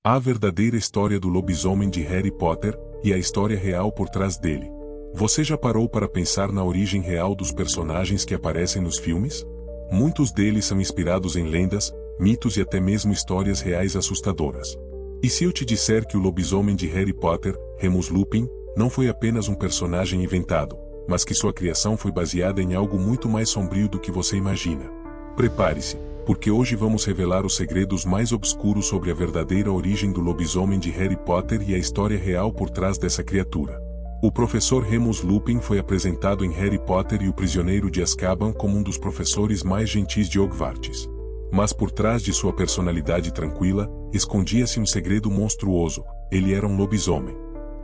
A verdadeira história do lobisomem de Harry Potter, e a história real por trás dele. Você já parou para pensar na origem real dos personagens que aparecem nos filmes? Muitos deles são inspirados em lendas, mitos e até mesmo histórias reais assustadoras. E se eu te disser que o lobisomem de Harry Potter, Remus Lupin, não foi apenas um personagem inventado, mas que sua criação foi baseada em algo muito mais sombrio do que você imagina? Prepare-se, porque hoje vamos revelar os segredos mais obscuros sobre a verdadeira origem do lobisomem de Harry Potter e a história real por trás dessa criatura. O professor Remus Lupin foi apresentado em Harry Potter e o Prisioneiro de Azkaban como um dos professores mais gentis de Hogwarts. Mas por trás de sua personalidade tranquila, escondia-se um segredo monstruoso: ele era um lobisomem.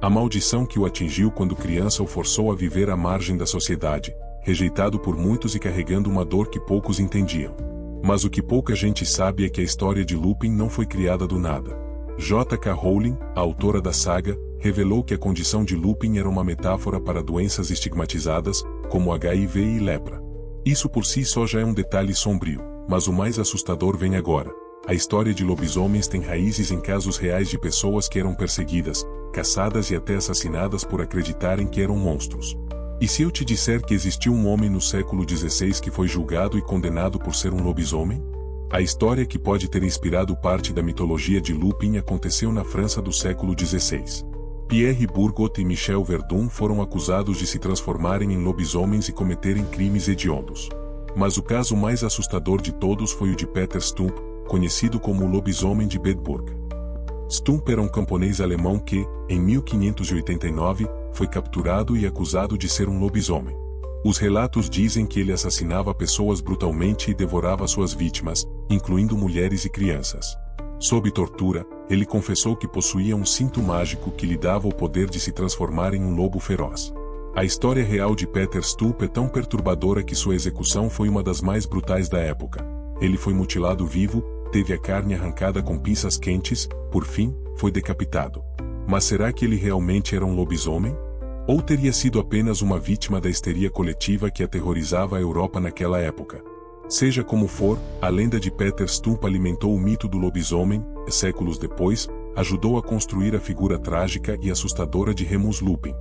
A maldição que o atingiu quando criança o forçou a viver à margem da sociedade, rejeitado por muitos e carregando uma dor que poucos entendiam. Mas o que pouca gente sabe é que a história de Lupin não foi criada do nada. J.K. Rowling, a autora da saga, revelou que a condição de Lupin era uma metáfora para doenças estigmatizadas, como HIV e lepra. Isso por si só já é um detalhe sombrio, mas o mais assustador vem agora. A história de lobisomens tem raízes em casos reais de pessoas que eram perseguidas, caçadas e até assassinadas por acreditarem que eram monstros. E se eu te disser que existiu um homem no século XVI que foi julgado e condenado por ser um lobisomem? A história que pode ter inspirado parte da mitologia de Lupin aconteceu na França do século XVI. Pierre Bourgot e Michel Verdun foram acusados de se transformarem em lobisomens e cometerem crimes hediondos. Mas o caso mais assustador de todos foi o de Peter Stump, conhecido como o lobisomem de Bedburg. Stump era um camponês alemão que, em 1589, foi capturado e acusado de ser um lobisomem. Os relatos dizem que ele assassinava pessoas brutalmente e devorava suas vítimas, incluindo mulheres e crianças. Sob tortura, ele confessou que possuía um cinto mágico que lhe dava o poder de se transformar em um lobo feroz. A história real de Peter Stump é tão perturbadora que sua execução foi uma das mais brutais da época. Ele foi mutilado vivo, teve a carne arrancada com pinças quentes, por fim, foi decapitado. Mas será que ele realmente era um lobisomem? Ou teria sido apenas uma vítima da histeria coletiva que aterrorizava a Europa naquela época? Seja como for, a lenda de Peter Stump alimentou o mito do lobisomem, e séculos depois, ajudou a construir a figura trágica e assustadora de Remus Lupin.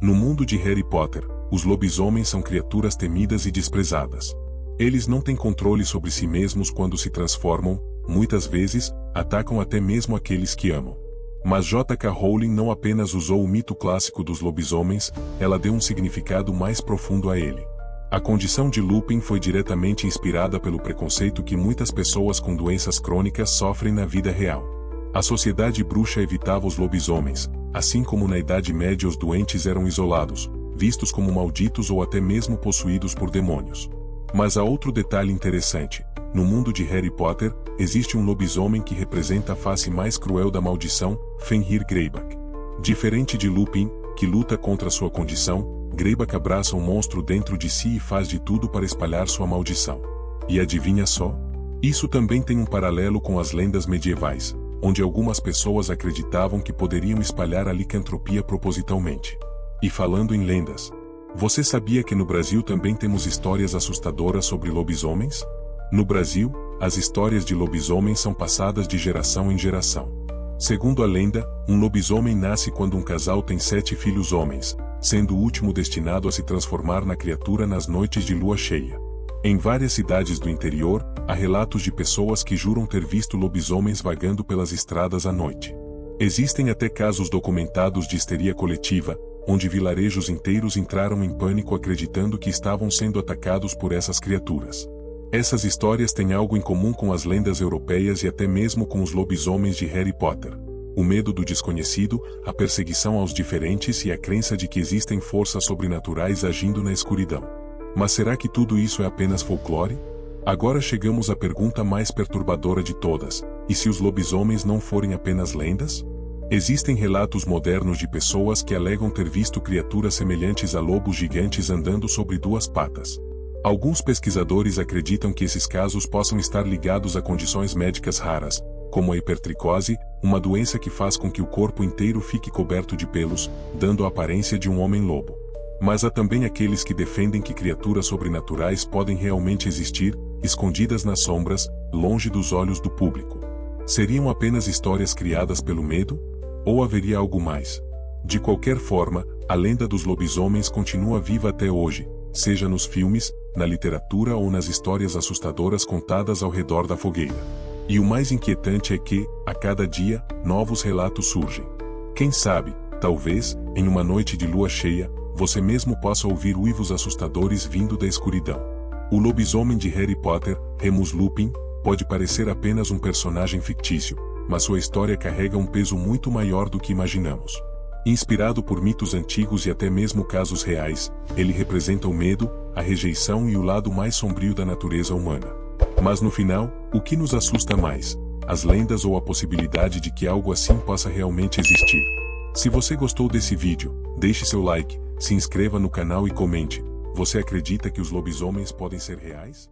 No mundo de Harry Potter, os lobisomens são criaturas temidas e desprezadas. Eles não têm controle sobre si mesmos quando se transformam, muitas vezes, atacam até mesmo aqueles que amam. Mas J.K. Rowling não apenas usou o mito clássico dos lobisomens, ela deu um significado mais profundo a ele. A condição de Lupin foi diretamente inspirada pelo preconceito que muitas pessoas com doenças crônicas sofrem na vida real. A sociedade bruxa evitava os lobisomens, assim como na Idade Média os doentes eram isolados, vistos como malditos ou até mesmo possuídos por demônios. Mas há outro detalhe interessante. No mundo de Harry Potter, existe um lobisomem que representa a face mais cruel da maldição, Fenrir Greyback. Diferente de Lupin, que luta contra sua condição, Greyback abraça um monstro dentro de si e faz de tudo para espalhar sua maldição. E adivinha só? Isso também tem um paralelo com as lendas medievais, onde algumas pessoas acreditavam que poderiam espalhar a licantropia propositalmente. E falando em lendas, você sabia que no Brasil também temos histórias assustadoras sobre lobisomens? No Brasil, as histórias de lobisomens são passadas de geração em geração. Segundo a lenda, um lobisomem nasce quando um casal tem 7 filhos homens, sendo o último destinado a se transformar na criatura nas noites de lua cheia. Em várias cidades do interior, há relatos de pessoas que juram ter visto lobisomens vagando pelas estradas à noite. Existem até casos documentados de histeria coletiva, onde vilarejos inteiros entraram em pânico acreditando que estavam sendo atacados por essas criaturas. Essas histórias têm algo em comum com as lendas europeias e até mesmo com os lobisomens de Harry Potter. O medo do desconhecido, a perseguição aos diferentes e a crença de que existem forças sobrenaturais agindo na escuridão. Mas será que tudo isso é apenas folclore? Agora chegamos à pergunta mais perturbadora de todas: e se os lobisomens não forem apenas lendas? Existem relatos modernos de pessoas que alegam ter visto criaturas semelhantes a lobos gigantes andando sobre 2 patas. Alguns pesquisadores acreditam que esses casos possam estar ligados a condições médicas raras, como a hipertricose, uma doença que faz com que o corpo inteiro fique coberto de pelos, dando a aparência de um homem-lobo. Mas há também aqueles que defendem que criaturas sobrenaturais podem realmente existir, escondidas nas sombras, longe dos olhos do público. Seriam apenas histórias criadas pelo medo? Ou haveria algo mais? De qualquer forma, a lenda dos lobisomens continua viva até hoje, seja nos filmes, na literatura ou nas histórias assustadoras contadas ao redor da fogueira. E o mais inquietante é que, a cada dia, novos relatos surgem. Quem sabe, talvez, em uma noite de lua cheia, você mesmo possa ouvir uivos assustadores vindo da escuridão. O lobisomem de Harry Potter, Remus Lupin, pode parecer apenas um personagem fictício, mas sua história carrega um peso muito maior do que imaginamos. Inspirado por mitos antigos e até mesmo casos reais, ele representa o medo, a rejeição e o lado mais sombrio da natureza humana. Mas no final, o que nos assusta mais? As lendas ou a possibilidade de que algo assim possa realmente existir? Se você gostou desse vídeo, deixe seu like, se inscreva no canal e comente. Você acredita que os lobisomens podem ser reais?